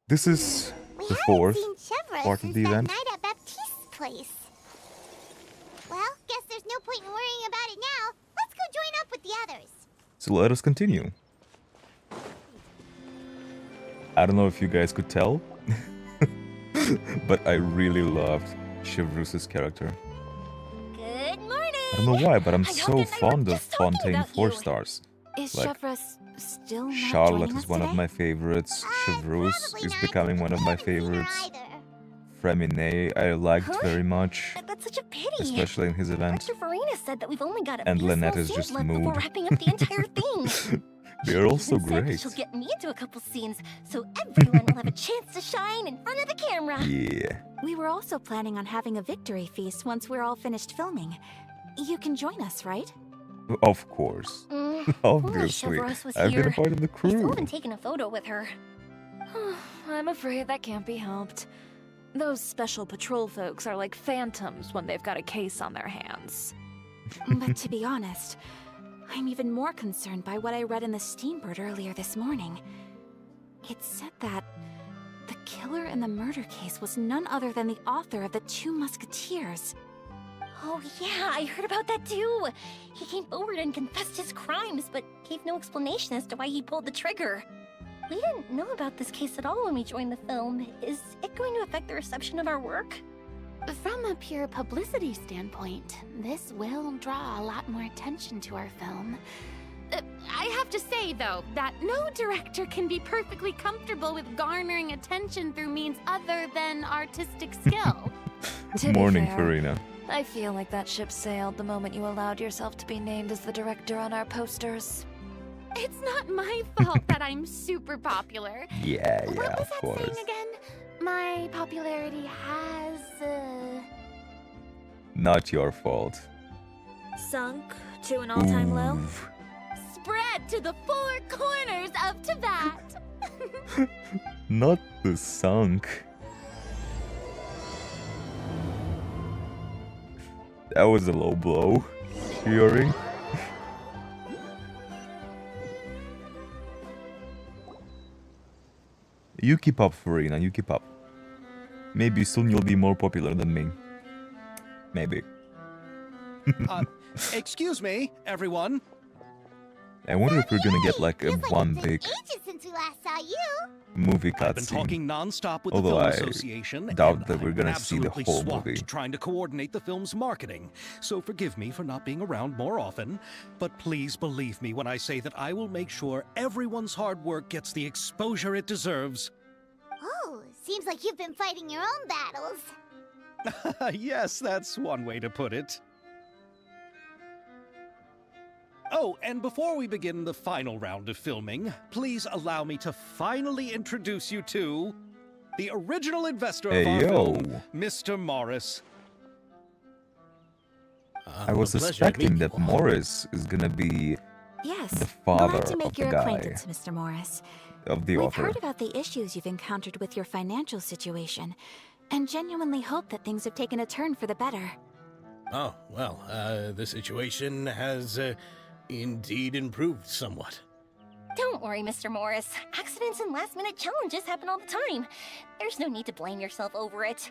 This is We the haven't fourth seen Chevrolet part of since the that event. night at Baptiste's place. Well, guess there's no point in worrying about it now. Let's go join up with the others. So let us continue. I don't know if you guys could tell, but I really loved Chevrous's character. Good morning. I don't know why, but I'm I so hope that I were fond of just talking Fontaine about 4 you. stars. Is Like, Chevreuse still not Charlotte joining is us one today? of my favorites. Chevrous Probably is not. becoming one of We my haven't seen her favorites. either. Freminet I liked Huh? very much, That's such a pity. especially in his event. Director Farina said that we've only got a And few Lynette small is scenes just left before mood. wrapping up the entire thing. They're all so Even said great. she'll get me into a couple scenes, so everyone will have a chance to shine in front of the camera. Yeah. We were also planning on having a victory feast once we're all finished filming. You can join us, right? Of course. Only Obviously. Chevreuse was I've been a here. part of the I still crew. haven't taken a photo with her. I'm afraid that can't be helped. Those special patrol folks are like phantoms when they've got a case on their hands. But to be honest, I'm even more concerned by what I read in the Steambird earlier this morning. It said that the killer in the murder case was none other than the author of the Two Musketeers. Oh yeah, I heard about that too. He came forward and confessed his crimes, but gave no explanation as to why he pulled the trigger. We didn't know about this case at all when we joined the film. Is it going to affect the reception of our work? From a pure publicity standpoint, this will draw a lot more attention to our film. I have to say, though, that no director can be perfectly comfortable with garnering attention through means other than artistic skill. To be Morning, fair, Farina. I feel like that ship sailed the moment you allowed yourself to be named as the director on our posters. It's not my fault that I'm super popular. Yeah, What yeah, was of that course. saying again? My popularity has, Not your fault. Sunk to an all-time low? Oof. spread to the four corners of Tibet. Not the sunk. That was a low blow, Fury. You keep up, Farina, you keep up. Maybe soon you'll be more popular than me. Maybe. Excuse me, everyone. I wonder if we're gonna get like a Feels like one it's been big ages since we last saw you. movie I've been cutscene. talking non-stop with the Although Film I Association, doubt and that we're I'm gonna see the absolutely whole swamped movie. trying to coordinate the film's marketing. So forgive me for not being around more often, but please believe me when I say that I will make sure everyone's hard work gets the exposure it deserves. Oh, seems like you've been fighting your own battles. Yes, that's one way to put it. Oh, and before we begin the final round of filming, please allow me to finally introduce you to the original investor of Hey, our yo. film, Mr. Morris. I was suspecting that Morris is gonna be Yes, the father glad to of make the your guy, acquaintance, Mr. Morris. of the We've author. heard about the issues you've encountered with your financial situation, and genuinely hope that things have taken a turn for the better. Oh, well, the situation has indeed improved somewhat. Don't worry, Mr. Morris. Accidents and last-minute challenges happen all the time. There's no need to blame yourself over it.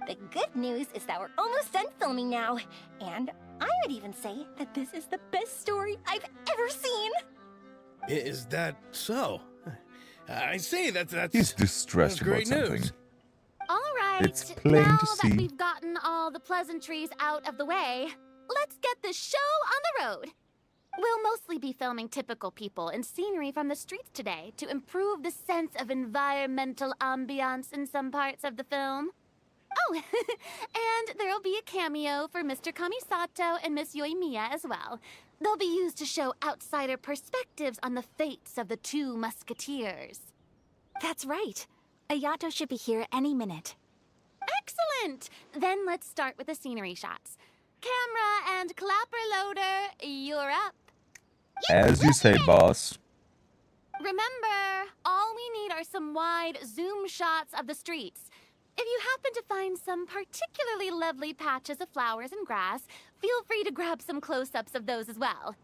The good news is that we're almost done filming now, and I would even say that this is the best story I've ever seen. Is that so? I see, that's He's distressed about great something. news. All right, It's plain now to that see. we've gotten all the pleasantries out of the way, let's get the show on the road. We'll mostly be filming typical people and scenery from the streets today to improve the sense of environmental ambiance in some parts of the film. Oh, and there'll be a cameo for Mr. Kamisato and Miss Yoimiya as well. They'll be used to show outsider perspectives on the fates of the Two Musketeers. That's right. Ayato should be here any minute. Excellent! Then let's start with the scenery shots. Camera and clapper loader, you're up. As you say, boss. Remember, all we need are some wide zoom shots of the streets. If you happen to find some particularly lovely patches of flowers and grass, feel free to grab some close-ups of those as well.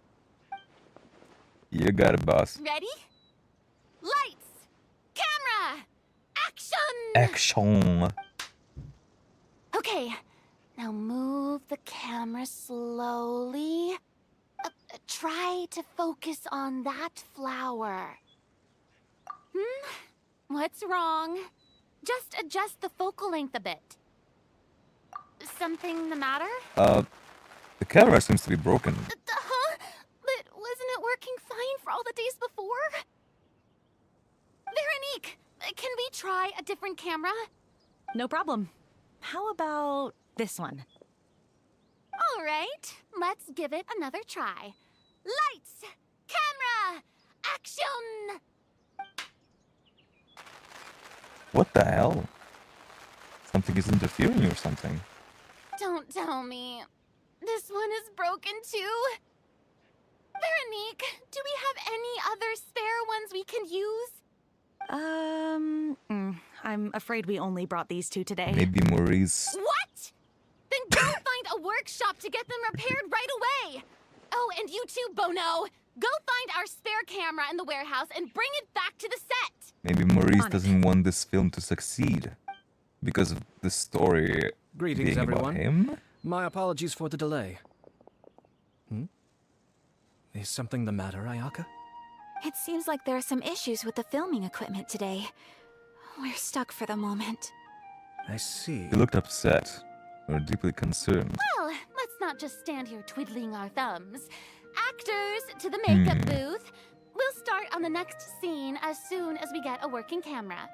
You got it, boss. Ready? Lights! Camera! Action. Okay, now move the camera slowly. Try to focus on that flower. What's wrong? Just adjust the focal length a bit. Something the matter? The camera seems to be broken. Huh? But wasn't it working fine for all the days before? Veronique, can we try a different camera? No problem. How about this one? All right, let's give it another try. Lights! Camera! Action! What the hell? Something is interfering or something. Don't tell me. This one is broken too? Veronique, do we have any other spare ones we can use? I'm afraid we only brought these two today. Maybe Maurice. What? Then go find a workshop to get them repaired right away! Oh, and you too, Bono! Go find our spare camera in the warehouse and bring it back to the set! Maybe Maurice doesn't want this film to succeed. Because of the story Greetings, being everyone. about him? My apologies for the delay. Is something the matter, Ayaka? It seems like there are some issues with the filming equipment today. We're stuck for the moment. I see. He looked upset, or deeply concerned. Well, let's not just stand here twiddling our thumbs. Actors, to the makeup booth. We'll start on the next scene as soon as we get a working camera.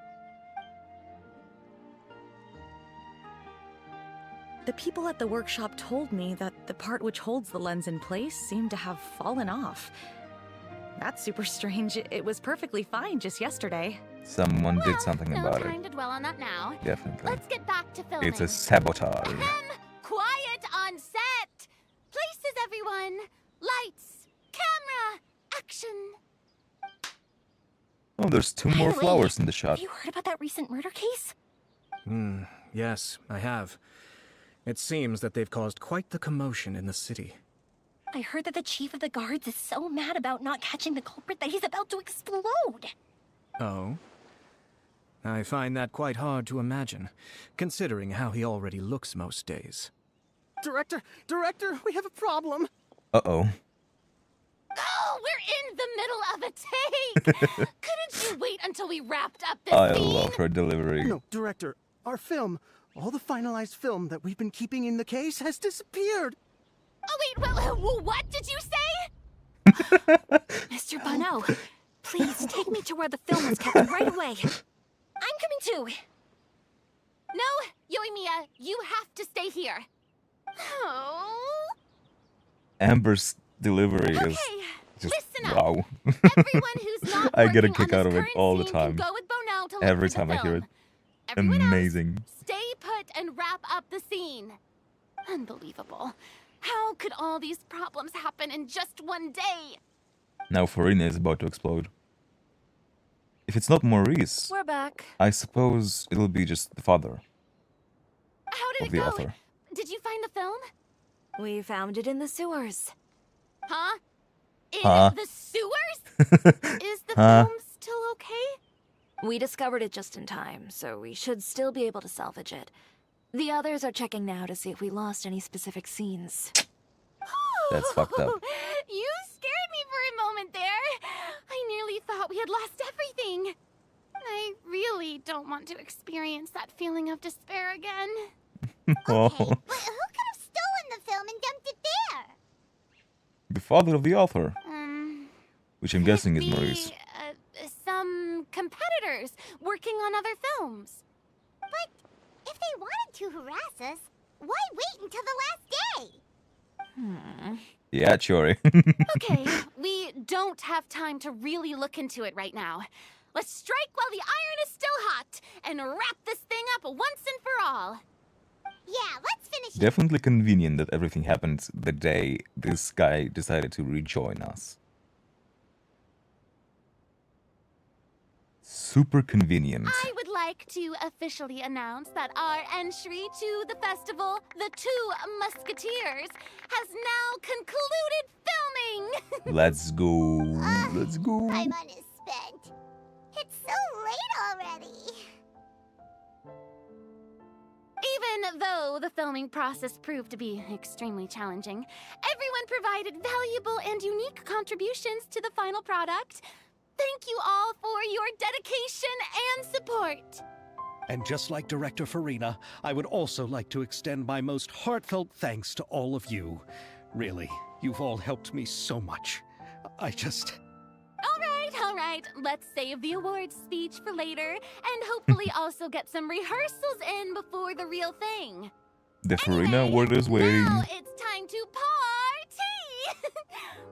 The people at the workshop told me that the part which holds the lens in place seemed to have fallen off. That's super strange. It was perfectly fine just yesterday. Someone did something no about time it. to dwell on that now. Definitely. Let's get back to filming. It's a sabotage. Quiet on set! Places, everyone! Lights! Camera! Action! Oh, there's two more Wait, flowers in the shot. Have you heard about that recent murder case? Yes, I have. It seems that they've caused quite the commotion in the city. I heard that the chief of the guards is so mad about not catching the culprit that he's about to explode. Oh? I find that quite hard to imagine, considering how he already looks most days. Director, we have a problem. Uh-oh. Oh, we're in the middle of a take! Couldn't you wait until we wrapped up this I scene? love her delivery. No, Director, our film, all the finalized film that we've been keeping in the case has disappeared. Oh, wait, what did you say? Mr. Bono, please take me to where the film was kept right away. I'm coming too. No, Yoimiya, you have to stay here. Oh. Amber's delivery Okay, is just listen up. wow. Everyone who's not I get a working kick on out this of it current all the scene time. can go with Bono to look Every for the time I hear film. it. Everyone Amazing. else, stay put and wrap up the scene. Unbelievable. How could all these problems happen in just one day? Now Farina is about to explode. If it's not Maurice, We're back. I suppose it'll be just the father How did of it the go? author. Did you find the film? We found it in the sewers. Huh? In Huh? the sewers? Is the film still okay? We discovered it just in time, so we should still be able to salvage it. The others are checking now to see if we lost any specific scenes. That's fucked up. You scared me for a moment there. I nearly thought we had lost everything. I really don't want to experience that feeling of despair again. Oh, But who could have stolen the film and dumped it there? the father of the author, which I'm guessing is Could be, Maurice. Some competitors working on other films. But if they wanted to harass us, why wait until the last day? Yeah, Chori. Okay, we don't have time to really look into it right now. Let's strike while the iron is still hot and wrap this thing up once and for all. Yeah, let's finish it. Definitely convenient that everything happened the day this guy decided to rejoin us. Super convenient. I would like to officially announce that our entry to the festival, The Two Musketeers, has now concluded filming. Let's go. Let's go. My money's spent. It's so late already. Even though the filming process proved to be extremely challenging, everyone provided valuable and unique contributions to the final product. Thank you all for your dedication and support. And just like Director Farina, I would also like to extend my most heartfelt thanks to all of you. Really, you've all helped me so much. All right, let's save the awards speech for later, and hopefully also get some rehearsals in before the real thing. The Farina award is waiting. Now it's time to party!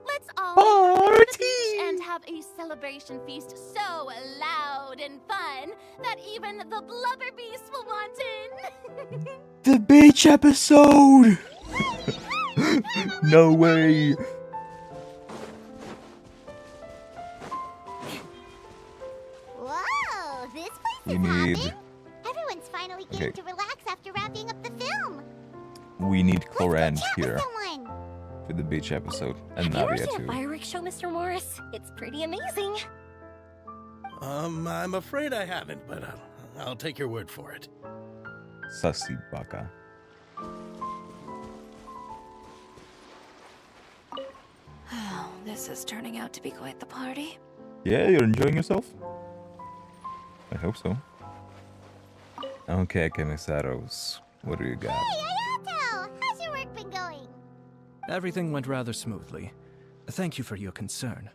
Let's all go to the beach and have a celebration feast so loud and fun that even the blubber beast will want in. The beach episode! No way! Whoa, this place We is need... hopping. Everyone's finally getting to relax after wrapping up the film. We need Let's Chlorant go chat here with someone. for the beach episode. And Have you ever Navia seen a too. fireworks show, Mr. Morris? It's pretty amazing. I'm afraid I haven't, but I'll take your word for it. Sassy baka. Oh, this is turning out to be quite the party. Yeah, you're enjoying yourself? I hope so. Okay, Camisaros. What do you got? Hey, Ayato! How's your work been going? Everything went rather smoothly. Thank you for your concern.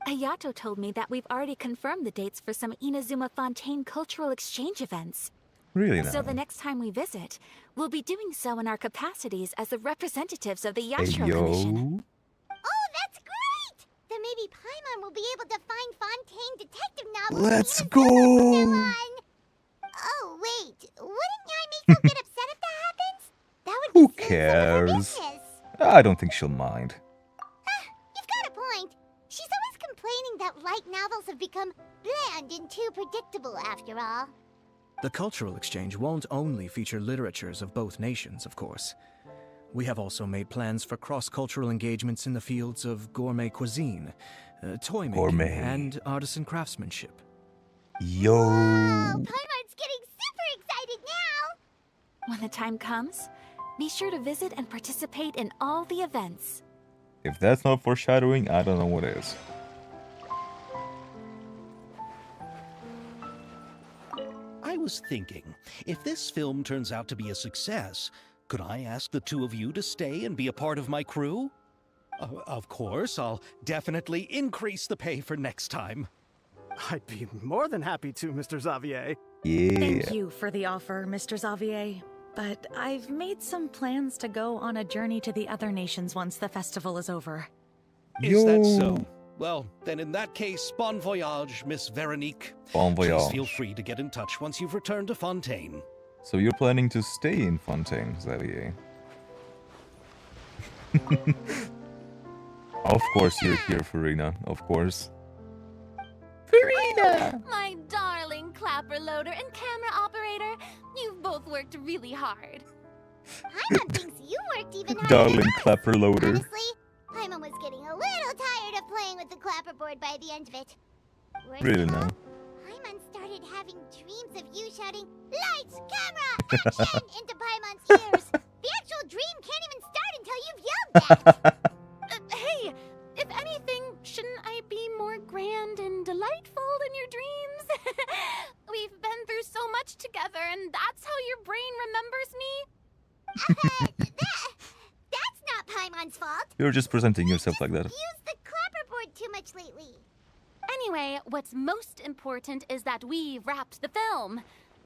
Ayato told me that we've already confirmed the dates for some Inazuma Fontaine cultural exchange events. Really now? So the next time we visit, we'll be doing so in our capacities as the representatives of the Yashiro Hey, Commission. Oh, that's great! Then maybe Paimon will be able to find Fontaine detective novels. Let's and go! from now on. Oh, wait. Wouldn't Yaimiko get upset if that happens? That would Who be some of her cares? business. I don't think she'll mind. You've got a point. She's always complaining that light novels have become bland and too predictable after all. The cultural exchange won't only feature literatures of both nations, of course. We have also made plans for cross-cultural engagements in the fields of gourmet cuisine, toy making, Gourmet. and artisan craftsmanship. Yo! Paimon's getting super excited now! When the time comes, be sure to visit and participate in all the events. If that's not foreshadowing, I don't know what is. I was thinking, if this film turns out to be a success, could I ask the two of you to stay and be a part of my crew? Of course, I'll definitely increase the pay for next time. I'd be more than happy to, Mr. Xavier. Yeah. Thank you for the offer, Mr. Xavier. But I've made some plans to go on a journey to the other nations once the festival is over. Is that Yo. so? Well, then in that case, bon voyage, Miss Veronique. Bon Please voyage. feel free to get in touch once you've returned to Fontaine. So you're planning to stay in Fontaine, Xavier? Of course you're here, Farina. Of course. Farina! My darling clapper loader and camera operator, you've both worked really hard. Paimon thinks you worked even harder Darling than us. clapper loader. Honestly, Paimon was getting a little tired of playing with the clapperboard by the end of it. Worst Really of all, now? Paimon started having dreams of you shouting, "Lights, camera, action!" into Paimon's ears. The actual dream can't even start until you've yelled that. Hey, if anything, shouldn't I be more grand and delightful in your dreams? We've been through so much together, and that's how your brain remembers me? That's not Paimon's fault. You're just presenting yourself like that. Used the clapperboard too much lately. Anyway, what's most important is that we've wrapped the film.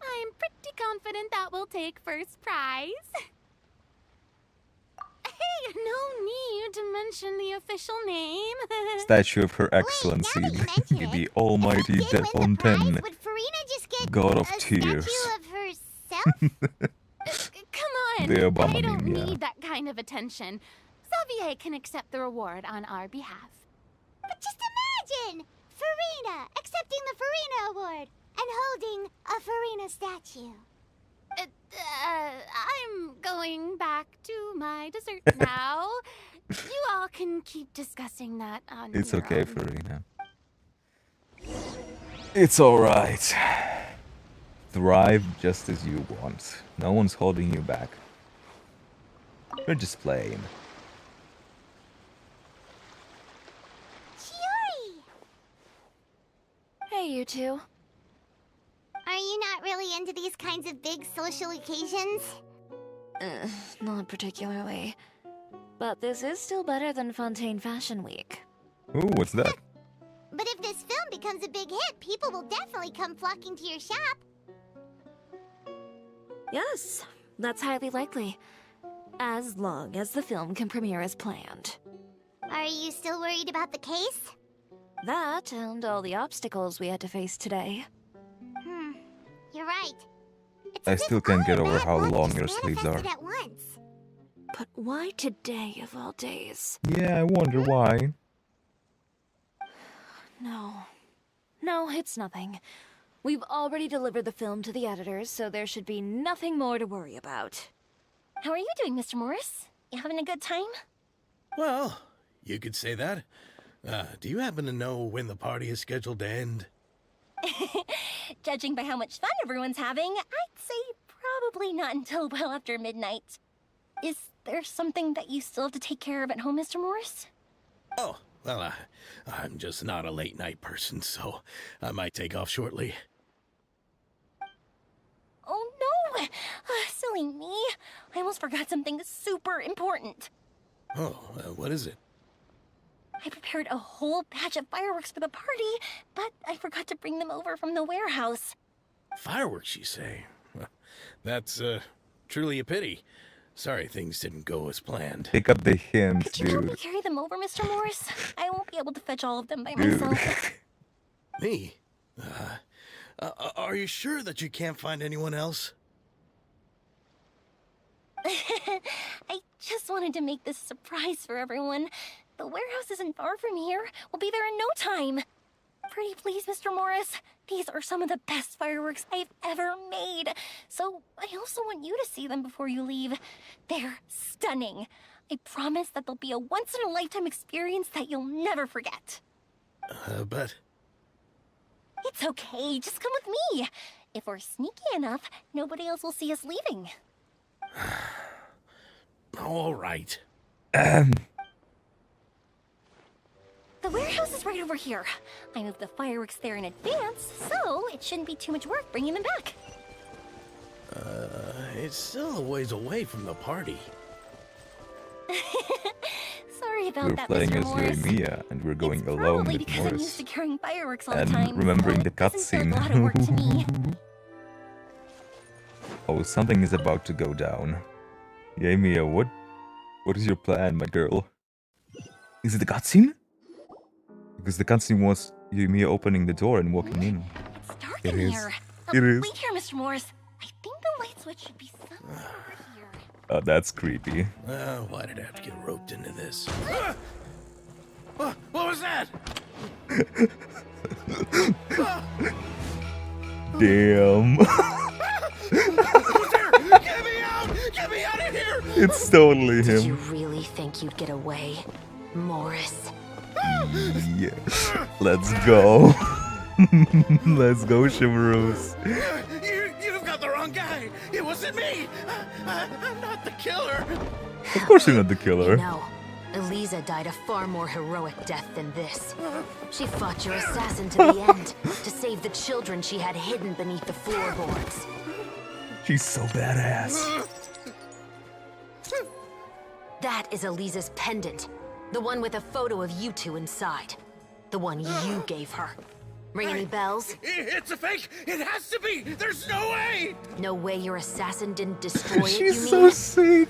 I'm pretty confident that we'll take first prize. Hey, no need to mention the official name. Statue of Her Excellency, now that you mention the it, almighty if I did win the prize, Defontaine, would Farina just get God of a Tears. statue of herself? Come on, The Obama I don't meme, yeah. need that kind of attention. Xavier can accept the reward on our behalf. But just imagine! Farina accepting the Farina Award and holding a Farina statue. I'm going back to my dessert now. You all can keep discussing that on It's your okay, own. Farina. It's alright. thrive just as you want. No one's holding you back. You're just playing. Chiori! Hey, you two. Are you not really into these kinds of big social occasions? Not particularly. But this is still better than Fontaine Fashion Week. Ooh, what's that? But if this film becomes a big hit, people will definitely come flocking to your shop. Yes, that's highly likely. As long as the film can premiere as planned. Are you still worried about the case? That and all the obstacles we had to face today. You're right. It's I as if still can't all get our over bad how luck long just your sleeves are. manifested at once. But why today of all days? Yeah, I wonder why. No, it's nothing. We've already delivered the film to the editors, so there should be nothing more to worry about. How are you doing, Mr. Morris? You having a good time? Well, you could say that. Do you happen to know when the party is scheduled to end? Judging by how much fun everyone's having, I'd say probably not until well after midnight. Is there something that you still have to take care of at home, Mr. Morris? Oh, well, I'm just not a late night person, so I might take off shortly. Oh no! Silly me. I almost forgot something super important. Oh, what is it? I prepared a whole batch of fireworks for the party, but I forgot to bring them over from the warehouse. Fireworks, you say? Well, that's truly a pity. Sorry things didn't go as planned. Pick up the hint, Could you help me dude. carry them over, Mr. Morris? I won't be able to fetch all of them by Dude. myself. Me? Are you sure that you can't find anyone else? I just wanted to make this a surprise for everyone. The warehouse isn't far from here. We'll be there in no time. Pretty please, Mr. Morris. These are some of the best fireworks I've ever made. So I also want you to see them before you leave. They're stunning. I promise that they'll be a once-in-a-lifetime experience that you'll never forget. But... It's okay. Just come with me. If we're sneaky enough, nobody else will see us leaving. All right. The warehouse is right over here. I moved the fireworks there in advance, so it shouldn't be too much work bringing them back. It's still a ways away from the party. Sorry about We're that, playing Mr. as Morris. Jeremiah, and we're going It's alone probably with because I'm used Morris. to carrying fireworks all the And time. remembering so the it doesn't feel cutscene. a lot of work to me. Oh, something is about to go down. Jeremiah, what is your plan, my girl? Is it the cutscene? Because the cutscene was Jeremiah opening the door and walking in. It's dark It in is. here. It is. Wait here, Mr. Morris. I think the light switch should be somewhere over here. Oh, that's creepy. Why did I have to get roped into this? What was that? Damn. Who's there? Get me out! Get me out of here! It's totally Did you him. really think you'd get away, Morris? Yeah. Let's go. Let's go, Chivalrous. You've got the wrong guy. It wasn't me. I'm not the killer. Of course you're not the killer. No, Eliza died a far more heroic death than this. She fought your assassin to the end, to save the children she had hidden beneath the floorboards. She's so badass. That is Eliza's pendant. The one with a photo of you two inside. The one you gave her. Ring any bells? It's a fake. It has to be. There's no way. No way your assassin didn't destroy it, you She's mean? so sick.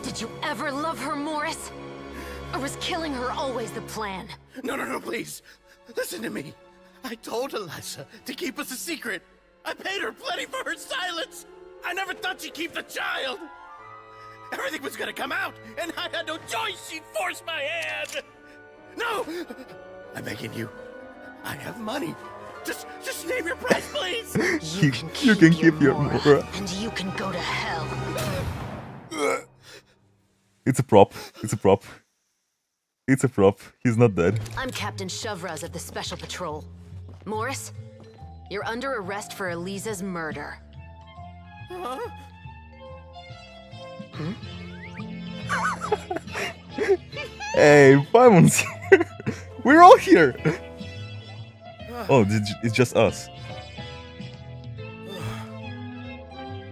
Did you ever love her, Morris? Or was killing her always the plan? No, please. Listen to me. I told Eliza to keep us a secret. I paid her plenty for her silence. I never thought she'd keep the child. Everything was gonna come out, and I had no choice. She forced my hand. No! I'm begging you. I have money. Just name your price, please. You can keep your Mora. And you can go to hell. It's a prop. It's a prop. It's a prop. He's not dead. I'm Captain Shovraz of the Special Patrol. Morris, you're under arrest for Eliza's murder. Huh? Hey, Paimon's here. We're all here. Oh, it's just us.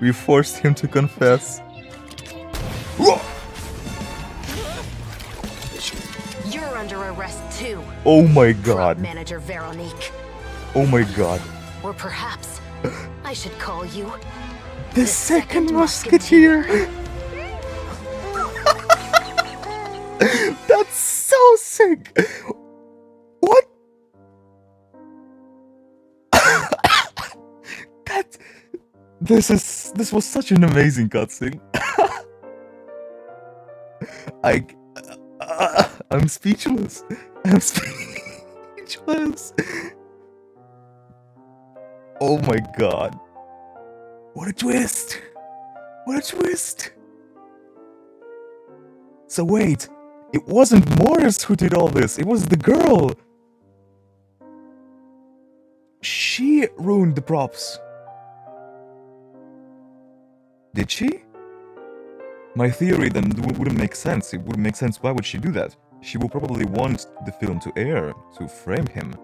We forced him to confess. You're under arrest too. Oh my Prop god. Manager Veronique. Oh my god. Or perhaps I should call you The second Musketeer. That's so sick. What? This was such an amazing cutscene. I'm speechless. I'm speechless. Oh my god. What a twist. What a twist. So wait, it wasn't Morris who did all this, it was the girl. She ruined the props. Did she? My theory then wouldn't make sense. It wouldn't make sense. Why would she do that? She will probably want the film to air, to frame him.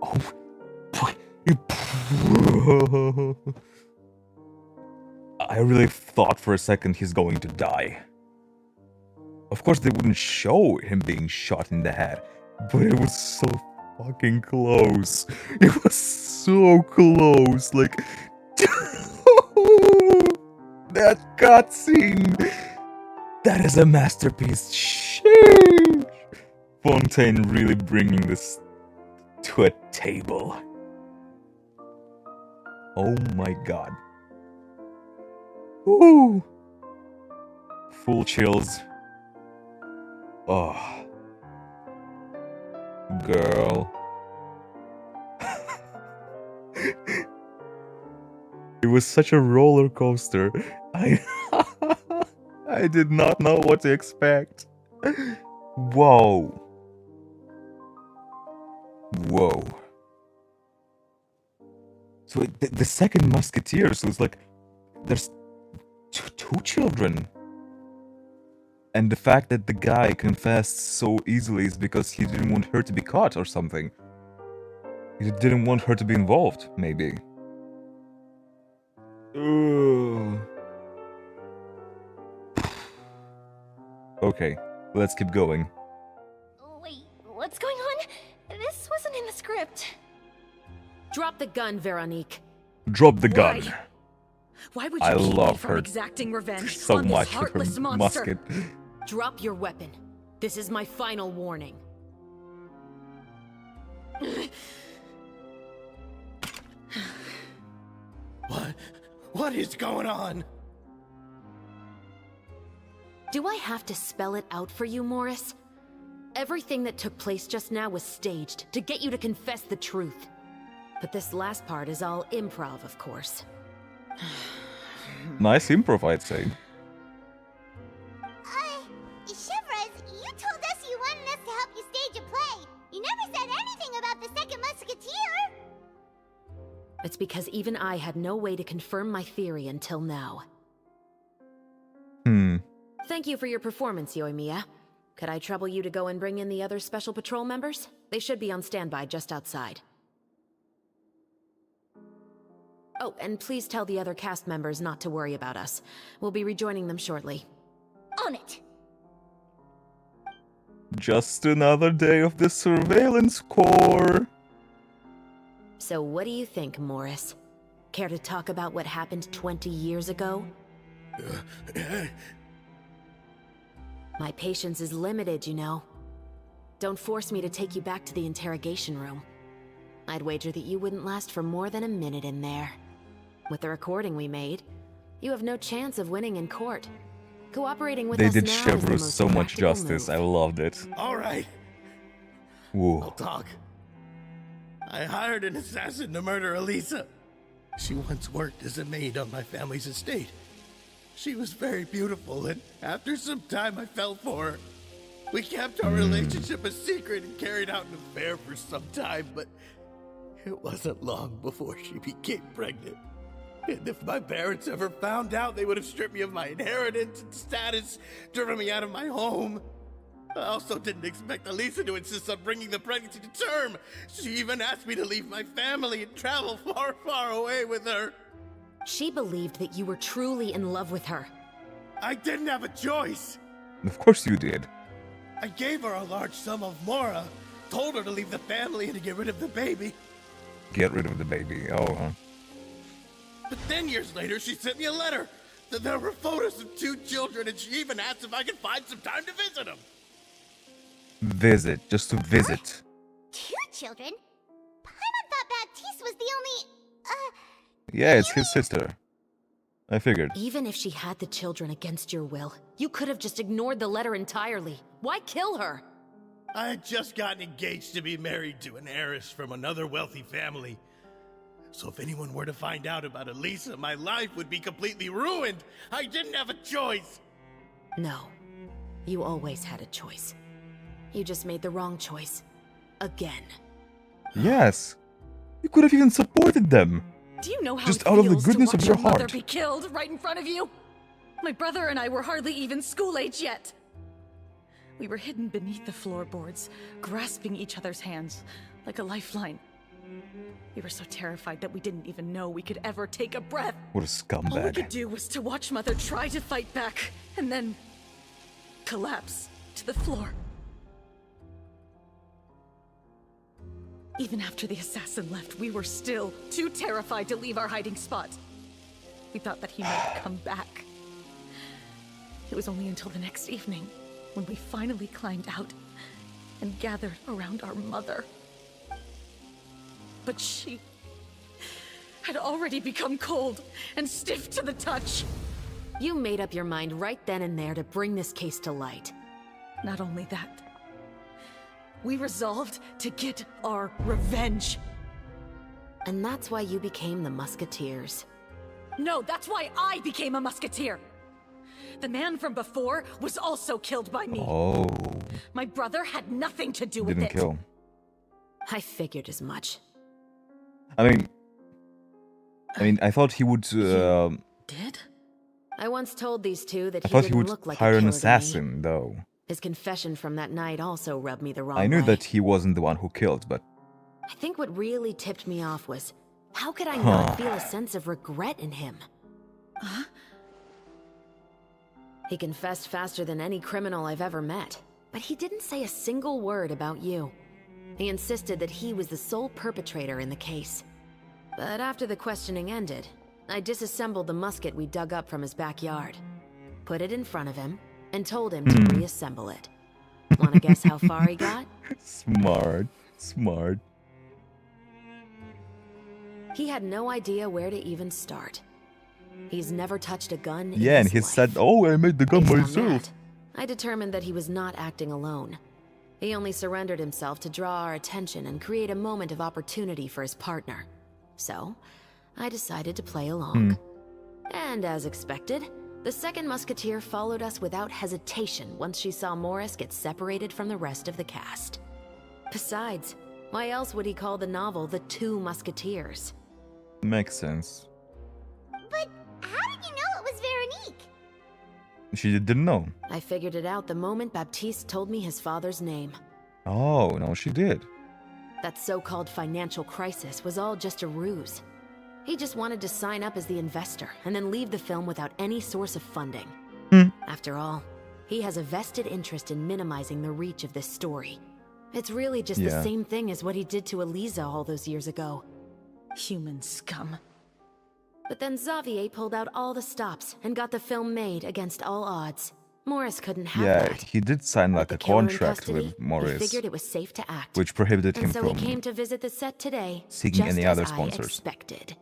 Oh. I really thought for a second he's going to die. Of course they wouldn't show him being shot in the head, but it was so fucking close. It was so close, like... That cutscene! That is a masterpiece. Sheesh! Fontaine really bringing this to a table. Oh my god. Ooh! Full chills. Oh. Girl. It was such a roller coaster. I did not know what to expect. Whoa. Whoa. So the second Musketeer, so it's like there's two children. And the fact that the guy confessed so easily is because he didn't want her to be caught or something. He didn't want her to be involved, maybe. Ugh. Okay, let's keep going. Wait, what's going on? This wasn't in the script. Drop the gun, Veronique. Drop the gun. Why would you I keep love me from her exacting revenge so on much this with her heartless monster? musket. Drop your weapon. This is my final warning. What is going on? Do I have to spell it out for you, Morris? Everything that took place just now was staged to get you to confess the truth. But this last part is all improv, of course. Nice improv, I'd say. Shivers, you told us you wanted us to help you stage a play. You never said anything about the second Musketeer. It's because even I had no way to confirm my theory until now. Thank you for your performance, Yoimiya. Could I trouble you to go and bring in the other Special Patrol members? They should be on standby just outside. Oh, and please tell the other cast members not to worry about us. We'll be rejoining them shortly. On it! Just another day of the surveillance corps. So what do you think, Morris? Care to talk about what happened 20 years ago? My patience is limited, you know. Don't force me to take you back to the interrogation room. I'd wager that you wouldn't last for more than a minute in there. With the recording we made, you have no chance of winning in court. Cooperating with They us did now is the Chevreuse most so much practical justice. move. I loved it. All right, Whoa. I'll talk. I hired an assassin to murder Elisa. She once worked as a maid on my family's estate. She was very beautiful, and after some time I fell for her. We kept our relationship a secret and carried out an affair for some time, but it wasn't long before she became pregnant. And if my parents ever found out, they would have stripped me of my inheritance and status, driven me out of my home. I also didn't expect Elisa to insist on bringing the pregnancy to term. She even asked me to leave my family and travel far, far away with her. She believed that you were truly in love with her. I didn't have a choice. Of course you did. I gave her a large sum of mora, told her to leave the family and to get rid of the baby. Get rid of the baby. Oh, huh. But then years later, she sent me a letter. There were photos of 2 children, and she even asked if I could find some time to visit them. Visit. Just to visit. 2 children? Paimon thought Baptiste was the only, Yeah, it's his sister. I figured. Even if she had the children against your will, you could have just ignored the letter entirely. Why kill her? I had just gotten engaged to be married to an heiress from another wealthy family. So if anyone were to find out about Elisa, my life would be completely ruined. I didn't have a choice. No. You always had a choice. You just made the wrong choice. Again. Yes. You could have even supported them. Do you know how Just it out of the feels goodness to of watch your your mother heart. be killed right in front of you? My brother and I were hardly even school age yet. We were hidden beneath the floorboards, grasping each other's hands like a lifeline. We were so terrified that we didn't even know we could ever take a breath. What a All we scumbag. could do was to watch Mother try to fight back, and then collapse to the floor. Even after the assassin left, we were still too terrified to leave our hiding spot. We thought that he might come back. It was only until the next evening when we finally climbed out and gathered around our mother. But she had already become cold and stiff to the touch. You made up your mind right then and there to bring this case to light. Not only that, we resolved to get our revenge. And that's why you became the Musketeers. No, that's why I became a musketeer. The man from before was also killed by me. Oh. My brother had nothing to do with Didn't it. kill. I figured as much. I mean, I thought he would. Did? I once told these two that I he thought he didn't would look like hire a an killer to me. assassin, though. His confession from that night also rubbed me the wrong I knew way. that he wasn't the one who killed, but I think what really tipped me off was, how could I not feel a sense of regret in him? Huh? He confessed faster than any criminal I've ever met, but he didn't say a single word about you. He insisted that he was the sole perpetrator in the case. But after the questioning ended, I disassembled the musket we dug up from his backyard, put it in front of him, and told him to reassemble it. Wanna guess how far he got? smart, smart. He had no idea where to even start. He's never touched a gun in Yeah, and his he life. said, "Oh, I made the gun Based on myself." that, I determined that he was not acting alone. He only surrendered himself to draw our attention and create a moment of opportunity for his partner. So, I decided to play along. And as expected, the second musketeer followed us without hesitation once she saw Morris get separated from the rest of the cast. Besides, why else would he call the novel The Two Musketeers? Makes sense. But how did you know it was Veronique? She didn't know. I figured it out the moment Baptiste told me his father's name. Oh, no, she did. That so-called financial crisis was all just a ruse. He just wanted to sign up as the investor and then leave the film without any source of funding. After all, he has a vested interest in minimizing the reach of this story. It's really just the same thing as what he did to Elisa all those years ago. Human scum. But then Xavier pulled out all the stops and got the film made against all odds. Morris couldn't have that. He did sign like The a killer in contract custody, with He Morris, figured it was safe to act. which prohibited him And so he from came to visit the set today, seeking just any as other I sponsors. expected.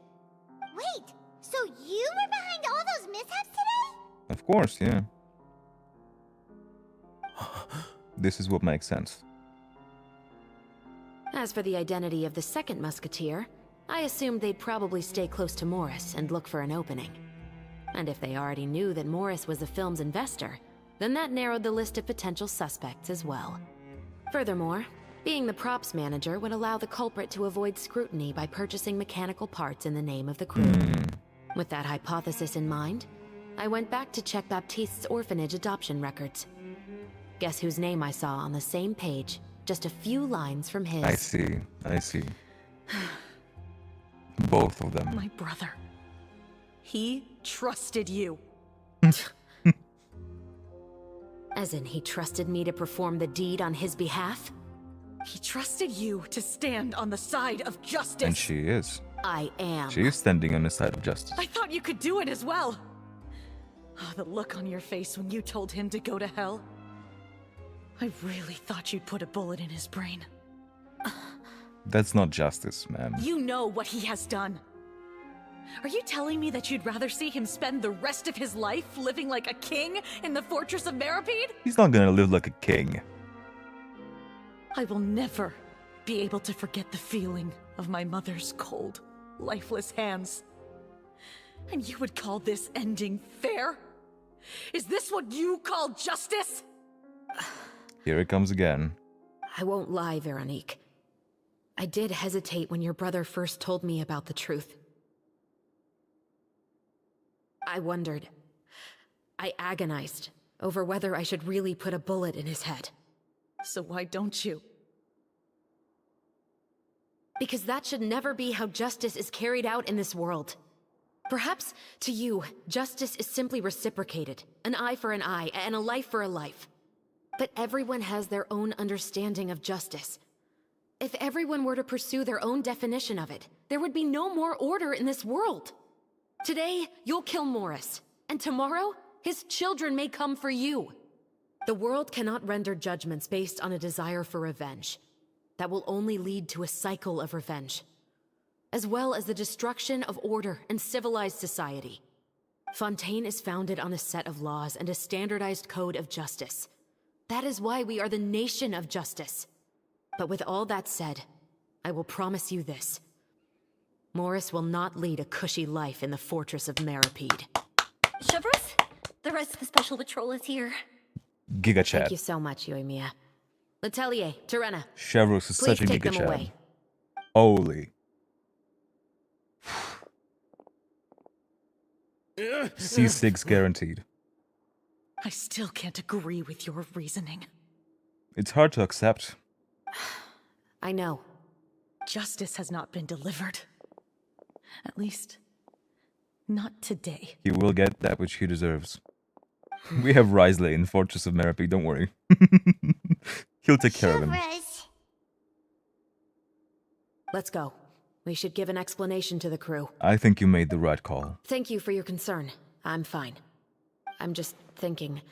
Wait, so you were behind all those mishaps today? Of course, yeah. This is what makes sense. As for the identity of the second musketeer, I assumed they'd probably stay close to Morris and look for an opening. And if they already knew that Morris was the film's investor, then that narrowed the list of potential suspects as well. Furthermore, being the props manager would allow the culprit to avoid scrutiny by purchasing mechanical parts in the name of the crew. With that hypothesis in mind, I went back to check Baptiste's orphanage adoption records. Guess whose name I saw on the same page, just a few lines from his. I see. Both of them. My brother. He trusted you. As in, he trusted me to perform the deed on his behalf? He trusted you to stand on the side of justice. And she is. I am. She is standing on the side of justice. I thought you could do it as well. Oh, the look on your face when you told him to go to hell. I really thought you'd put a bullet in his brain. That's not justice, ma'am. You know what he has done. Are you telling me that you'd rather see him spend the rest of his life living like a king in the fortress of Meripede? He's not gonna live like a king. I will never be able to forget the feeling of my mother's cold, lifeless hands. And you would call this ending fair? Is this what you call justice? Here it comes again. I won't lie, Veronique. I did hesitate when your brother first told me about the truth. I wondered. I agonized over whether I should really put a bullet in his head. So why don't you? Because that should never be how justice is carried out in this world. Perhaps, to you, justice is simply reciprocated. An eye for an eye, and a life for a life. But everyone has their own understanding of justice. If everyone were to pursue their own definition of it, there would be no more order in this world. Today, you'll kill Morris, and tomorrow, his children may come for you. The world cannot render judgments based on a desire for revenge. That will only lead to a cycle of revenge, as well as the destruction of order and civilized society. Fontaine is founded on a set of laws and a standardized code of justice. That is why we are the nation of justice. But with all that said, I will promise you this. Morris will not lead a cushy life in the fortress of Meripede. Chevreuse, the rest of the special patrol is here. Giga chat. Thank you so much, Yoimiya. Letelier, Terena. Chevreuse is such a Please take giga them chat. away. Holy. C6 guaranteed. I still can't agree with your reasoning. It's hard to accept. I know. Justice has not been delivered. At least, not today. He will get that which he deserves. We have Risley in Fortress of Meripede, don't worry. He'll take care of him. Let's go. We should give an explanation to the crew. I think you made the right call. Thank you for your concern. I'm fine. I'm just thinking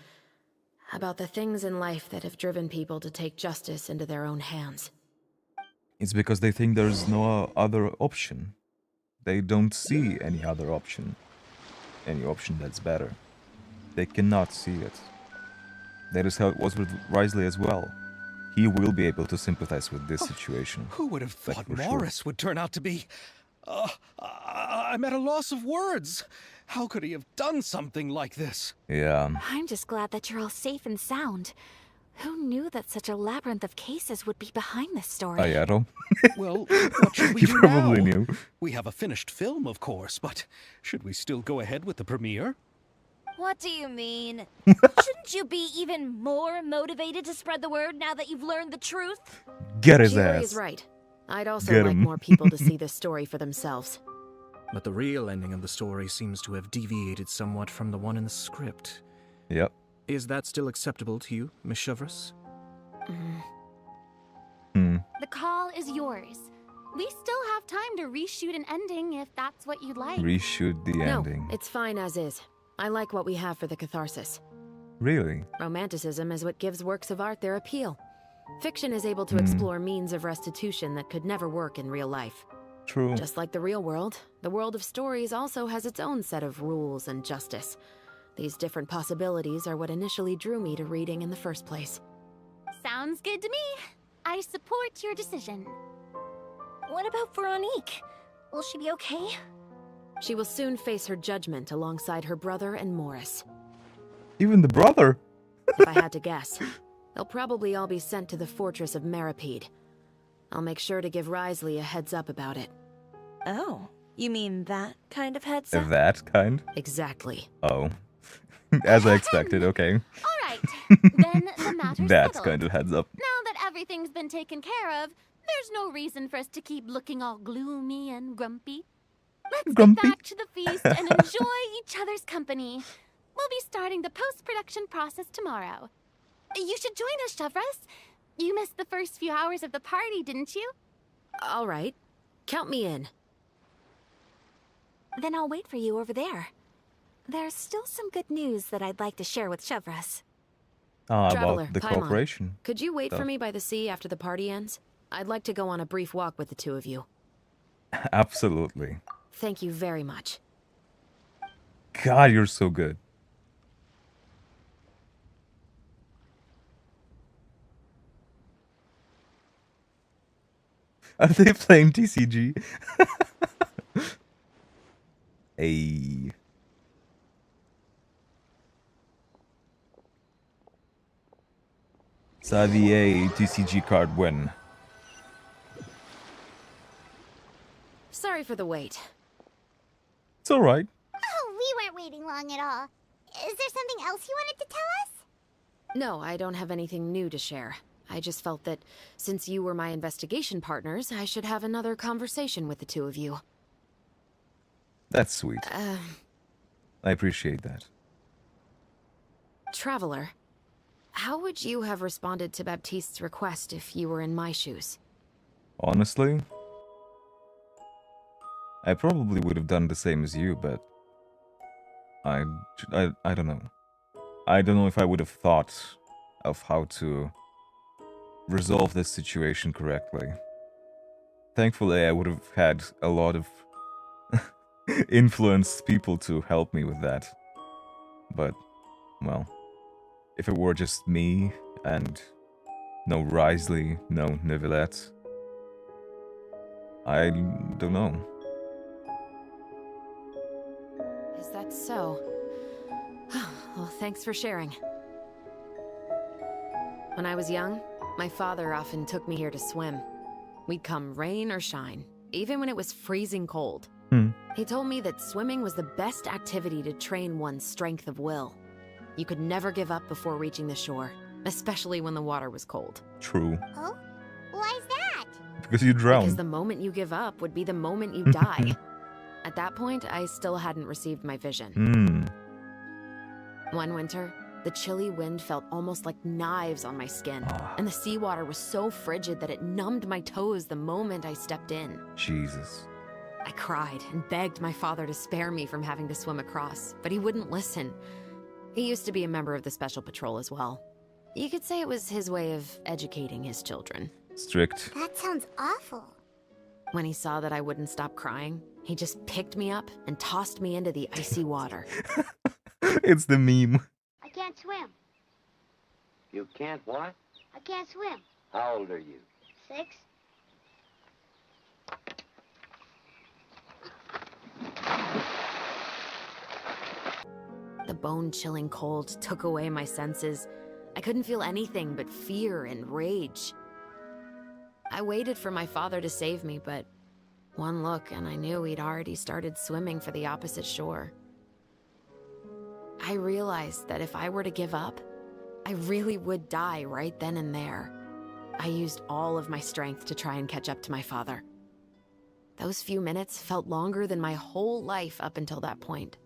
about the things in life that have driven people to take justice into their own hands. It's because they think there's no other option. They don't see any other option. Any option that's better. They cannot see it. That is how it was with Risley as well. He will be able to sympathize with this situation. Who would have thought for sure. Morris would turn out to be... I'm at a loss of words. How could he have done something like this? Yeah. I'm just glad that you're all safe and sound. Who knew that such a labyrinth of cases would be behind this story? Ayato. Well, what should we You do probably now? knew. We have a finished film, of course, but should we still go ahead with the premiere? What do you mean? Shouldn't you be even more motivated to spread the word now that you've learned the truth? Get his Jerry ass. is right. I'd also Get like him. more people to see this story for themselves. But the real ending of the story seems to have deviated somewhat from the one in the script. Yep. Is that still acceptable to you, Miss Chevreuse? The call is yours. We still have time to reshoot an ending if that's what you'd like. Reshoot the No, ending. it's fine as is. I like what we have for the catharsis. Really? Romanticism is what gives works of art their appeal. Fiction is able to explore means of restitution that could never work in real life. True. Just like the real world, the world of stories also has its own set of rules and justice. These different possibilities are what initially drew me to reading in the first place. Sounds good to me. I support your decision. What about Veronique? Will she be okay? She will soon face her judgment alongside her brother and Morris. Even the brother? If I had to guess, they'll probably all be sent to the fortress of Meripede. I'll make sure to give Risley a heads up about it. Oh, you mean that kind of heads up? That kind? Exactly. Oh. As I expected, okay. All right, then the matter's That's settled. kind of heads up. Now that everything's been taken care of, there's no reason for us to keep looking all gloomy and grumpy. Let's Grumpy? get back to the feast and enjoy each other's company. We'll be starting the post-production process tomorrow. You should join us, Chevros. You missed the first few hours of the party, didn't you? All right. Count me in. Then I'll wait for you over there. There's still some good news that I'd like to share with Chevros. Traveler, About the Paimon, cooperation. could you wait Oh. for me by the sea after the party ends? I'd like to go on a brief walk with the two of you. Absolutely. Thank you very much. God, you're so good. Are they playing TCG? Hey. Xavier TCG card win. Sorry for the wait. It's alright. Oh, we weren't waiting long at all. Is there something else you wanted to tell us? No, I don't have anything new to share. I just felt that since you were my investigation partners, I should have another conversation with the two of you. That's sweet. I appreciate that. Traveler, how would you have responded to Baptiste's request if you were in my shoes? Honestly, I probably would have done the same as you, but I don't know. I don't know if I would have thought of how to resolve this situation correctly. Thankfully, I would have had a lot of influenced people to help me with that. But, well, if it were just me and no Risley, no Neuvillette, I don't know. Is that so? Well, thanks for sharing. When I was young, my father often took me here to swim. We'd come rain or shine, even when it was freezing cold. He told me that swimming was the best activity to train one's strength of will. You could never give up before reaching the shore, especially when the water was cold. True. Oh? Why's that? Because you drown. Because the moment you give up would be the moment you die. At that point, I still hadn't received my vision. One winter, the chilly wind felt almost like knives on my skin, and the seawater was so frigid that it numbed my toes the moment I stepped in. Jesus. I cried and begged my father to spare me from having to swim across, but he wouldn't listen. He used to be a member of the Special Patrol as well. You could say it was his way of educating his children. Strict. That sounds awful. When he saw that I wouldn't stop crying, he just picked me up and tossed me into the icy water. It's the meme. I can't swim. You can't what? I can't swim. How old are you? 6. The bone-chilling cold took away my senses. I couldn't feel anything but fear and rage. I waited for my father to save me, but one look and I knew he'd already started swimming for the opposite shore. I realized that if I were to give up, I really would die right then and there. I used all of my strength to try and catch up to my father. Those few minutes felt longer than my whole life up until that point.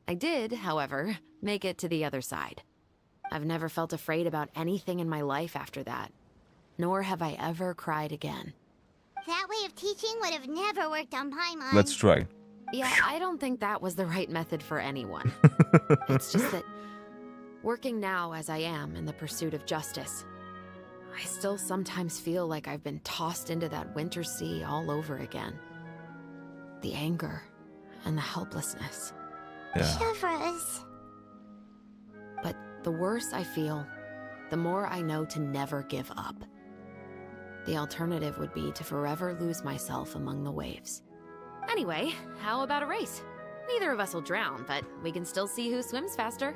I did, however, make it to the other side. I've never felt afraid about anything in my life after that, nor have I ever cried again. That way of teaching would have never worked on Paimon. Let's try. Yeah, I don't think that was the right method for anyone. It's just that, working now as I am in the pursuit of justice, I still sometimes feel like I've been tossed into that winter sea all over again. The anger and the helplessness. Yeah. Chevros. But the worse I feel, the more I know to never give up. The alternative would be to forever lose myself among the waves. Anyway, how about a race? Neither of us will drown, but we can still see who swims faster.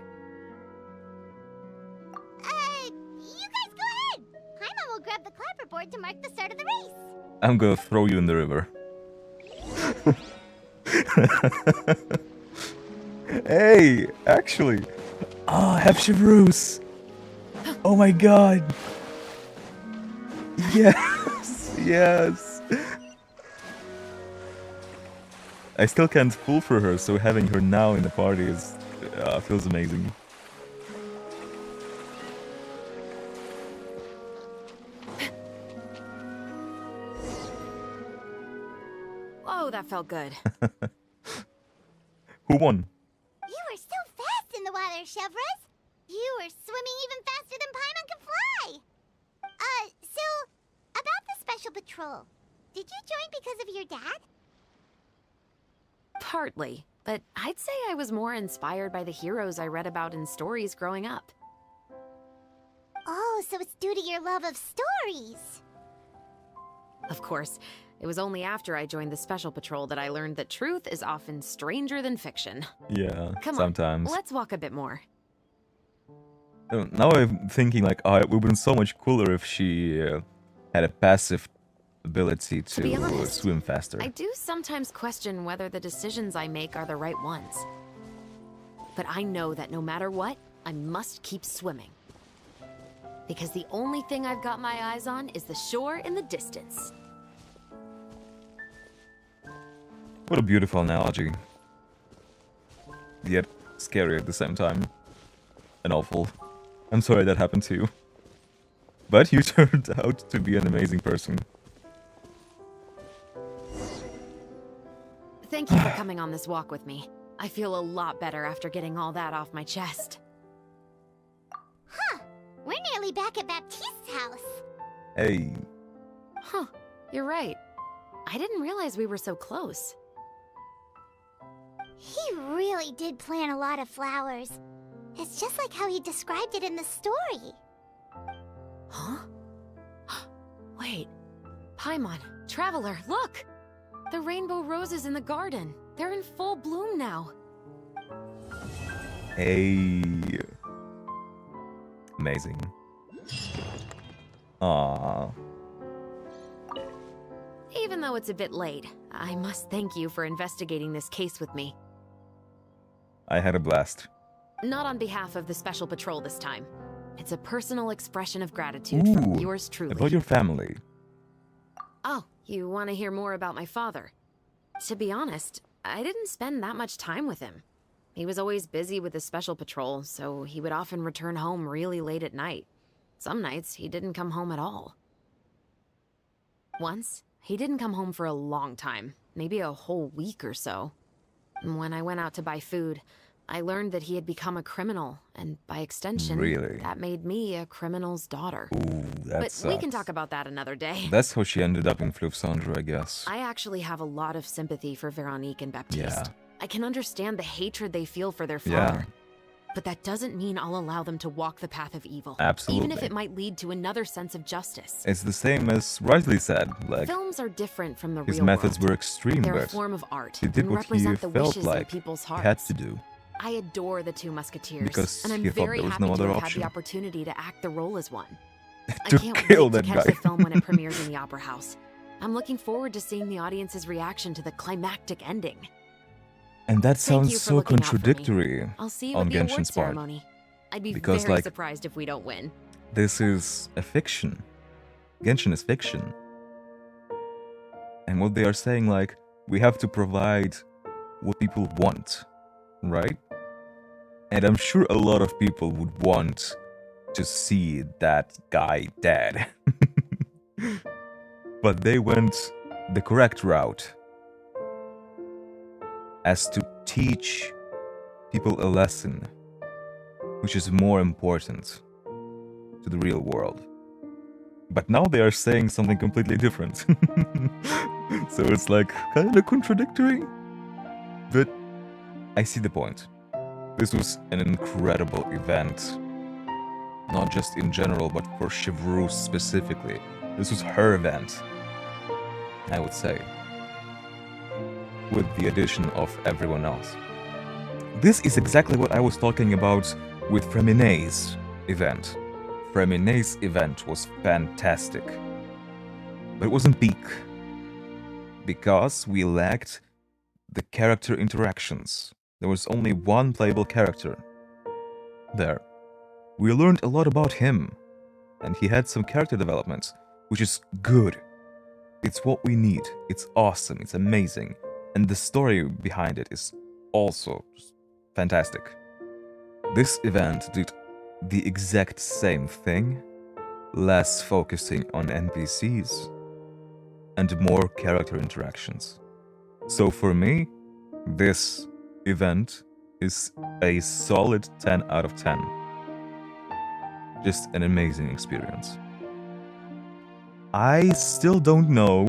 You guys go ahead. Paimon will grab the clapperboard to mark the start of the race. I'm gonna throw you in the river. Hey, actually. Oh, I have Chevreuse. Oh my god. Yes, yes. I still can't pull for her, so having her now in the party is feels amazing. Whoa, that felt good. Who won? You were so fast in the water, Chevreuse. You were swimming even faster than Paimon can fly. So, about the special patrol. Did you join because of your dad? Partly, but I'd say I was more inspired by the heroes I read about in stories growing up. Oh, so it's due to your love of stories. Of course, it was only after I joined the Special Patrol that I learned that truth is often stranger than fiction. Yeah, Come sometimes. on, let's walk a bit more. Now I'm thinking like, oh, it would have been so much cooler if she had a passive ability to be honest, swim faster. I do sometimes question whether the decisions I make are the right ones. But I know that no matter what, I must keep swimming. Because the only thing I've got my eyes on is the shore in the distance. What a beautiful analogy. Yet scary at the same time. And awful. I'm sorry that happened to you. But you turned out to be an amazing person. Thank you for coming on this walk with me. I feel a lot better after getting all that off my chest. Huh. We're nearly back at Baptiste's house. Hey. Huh. You're right. I didn't realize we were so close. He really did plant a lot of flowers. It's just like how he described it in the story. Huh? Wait. Paimon, Traveler, look! The rainbow roses in the garden. They're in full bloom now. Hey. Amazing. Aww. Even though it's a bit late, I must thank you for investigating this case with me. I had a blast. Not on behalf of the Special Patrol this time. It's a personal expression of gratitude from yours truly. About your family. Oh, you want to hear more about my father? To be honest, I didn't spend that much time with him. He was always busy with the Special Patrol, so he would often return home really late at night. Some nights, he didn't come home at all. Once, he didn't come home for a long time, maybe a whole week or so. When I went out to buy food, I learned that he had become a criminal, and by extension, that made me a criminal's daughter. Ooh, that But sucks. we can talk about that another day. That's how she ended up in Fleuve Cendre, I guess. I actually have a lot of sympathy for Veronique and Baptiste. Yeah. I can understand the hatred they feel for their father. Yeah. But that doesn't mean I'll allow them to walk the path of evil. Absolutely. Even if it might lead to another sense of justice. It's the same as Risley said. Like, Films are different from the his real methods world. were extreme, They're a but form of art he did and what he represent the felt wishes like in people's he hearts. had to do. I adore the two Musketeers, Because and I'm he thought very there was happy no to other have had option. the opportunity to act the role as one. I To can't kill wait that to catch guy. the film when it premieres in the Opera House. I'm looking forward to seeing the audience's reaction to the climactic ending. And that Thank you sounds for so looking out for me. contradictory I'll see you on at the award Genshin's part. ceremony. I'd be Because, very like, surprised if we don't win. this is a fiction. Genshin is fiction. And what they are saying, like, we have to provide what people want, right? And I'm sure a lot of people would want to see that guy dead. But they went the correct route as to teach people a lesson, which is more important to the real world. But now they are saying something completely different. So it's like kind of contradictory, but I see the point. This was an incredible event, not just in general, but for Chevreuse specifically. This was her event, I would say. with the addition of everyone else. This is exactly what I was talking about with Fremine's event. Fremine's event was fantastic, but it wasn't peak because we lacked the character interactions. There was only one playable character there. We learned a lot about him, and he had some character development, which is good. It's what we need. It's awesome. It's amazing. And the story behind it is also fantastic. This event did the exact same thing, less focusing on NPCs and more character interactions. So for me, this event is a solid 10 out of 10. Just an amazing experience. I still don't know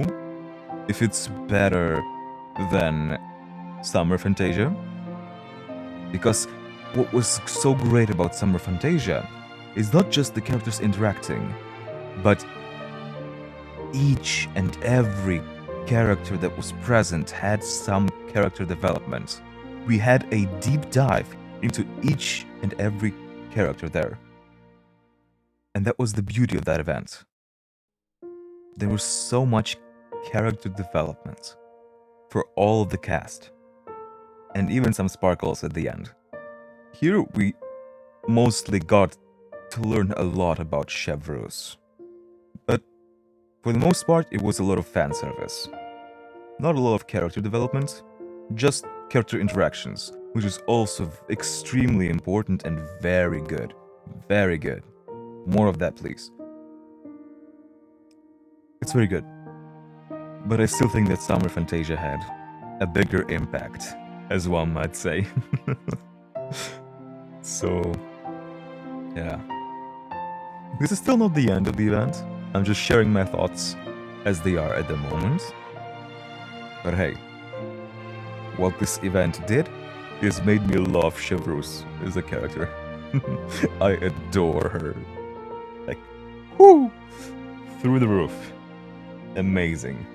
if it's better than Summer Fantasia, because what was so great about Summer Fantasia is not just the characters interacting, but each and every character that was present had some character development. We had a deep dive into each and every character there. And that was the beauty of that event. There was so much character development for all of the cast, and even some sparkles at the end. Here we mostly got to learn a lot about Chevreuse, but for the most part it was a lot of fan service. Not a lot of character development, just character interactions, which is also extremely important and very good. Very good. More of that, please. It's very good. But I still think that Summer Fantasia had a bigger impact, as one might say. So, yeah. This is still not the end of the event. I'm just sharing my thoughts as they are at the moment. But hey, what this event did is made me love Chevreuse as a character. I adore her. Like, whoo! Through the roof. Amazing.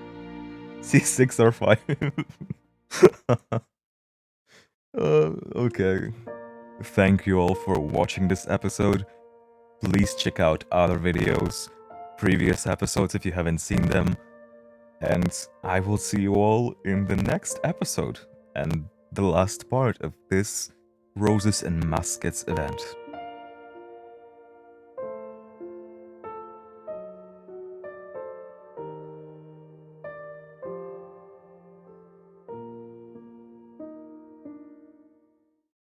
C6 or 5. Okay. Thank you all for watching this episode. Please check out other videos, previous episodes if you haven't seen them. And I will see you all in the next episode and the last part of this Roses and Muskets event.